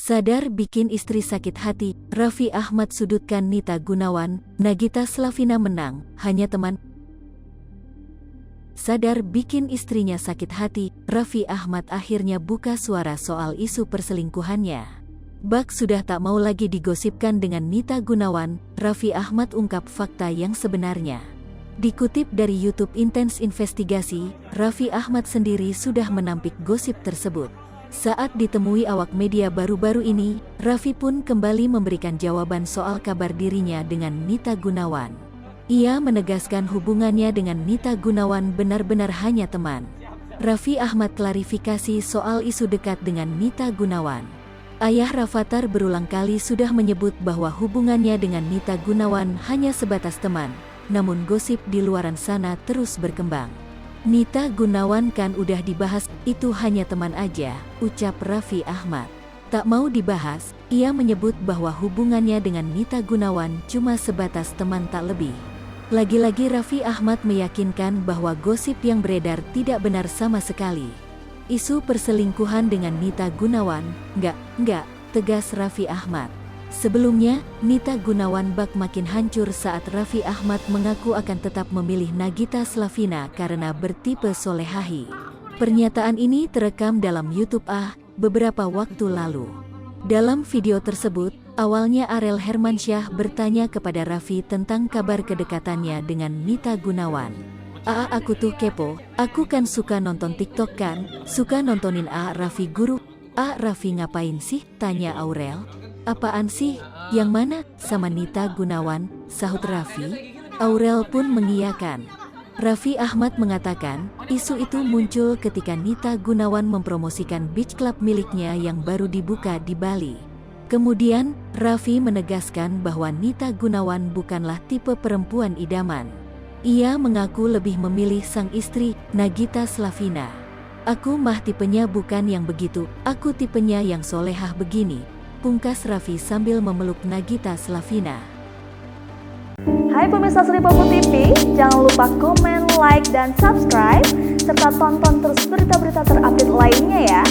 Sadar bikin istri sakit hati, Raffi Ahmad sudutkan Nita Gunawan, Nagita Slavina menang, hanya teman. Sadar bikin istrinya sakit hati, Raffi Ahmad akhirnya buka suara soal isu perselingkuhannya. Bak sudah tak mau lagi digosipkan dengan Nita Gunawan, Raffi Ahmad ungkap fakta yang sebenarnya. Dikutip dari YouTube Intens Investigasi, Raffi Ahmad sendiri sudah menampik gosip tersebut. Saat ditemui awak media baru-baru ini, Raffi pun kembali memberikan jawaban soal kabar dirinya dengan Nita Gunawan. Ia menegaskan hubungannya dengan Nita Gunawan benar-benar hanya teman. Raffi Ahmad klarifikasi soal isu dekat dengan Nita Gunawan. Ayah Rafathar berulang kali sudah menyebut bahwa hubungannya dengan Nita Gunawan hanya sebatas teman, namun gosip di luaran sana terus berkembang. Nita Gunawan kan udah dibahas, itu hanya teman aja, ucap Raffi Ahmad. Tak mau dibahas, ia menyebut bahwa hubungannya dengan Nita Gunawan cuma sebatas teman tak lebih. Lagi-lagi Raffi Ahmad meyakinkan bahwa gosip yang beredar tidak benar sama sekali. Isu perselingkuhan dengan Nita Gunawan, enggak, tegas Raffi Ahmad. Sebelumnya, Nita Gunawan bak makin hancur saat Raffi Ahmad mengaku akan tetap memilih Nagita Slavina karena bertipe solehahi. Pernyataan ini terekam dalam YouTube beberapa waktu lalu. Dalam video tersebut, awalnya Arel Hermansyah bertanya kepada Raffi tentang kabar kedekatannya dengan Nita Gunawan. Aku tuh kepo, aku kan suka nonton TikTok kan, suka nontonin Raffi guru. Raffi ngapain sih? Tanya Aurel. Apaan sih? Yang mana? Sama Nita Gunawan, sahut Raffi. Aurel pun mengiyakan. Raffi Ahmad mengatakan, isu itu muncul ketika Nita Gunawan mempromosikan beach club miliknya yang baru dibuka di Bali. Kemudian, Raffi menegaskan bahwa Nita Gunawan bukanlah tipe perempuan idaman. Ia mengaku lebih memilih sang istri, Nagita Slavina. Aku mah tipenya bukan yang begitu, aku tipenya yang solehah begini, pungkas Raffi sambil memeluk Nagita Slavina. Hai pemirsa Sri Popo TV, jangan lupa komen, like, dan subscribe, serta tonton terus berita-berita terupdate lainnya ya.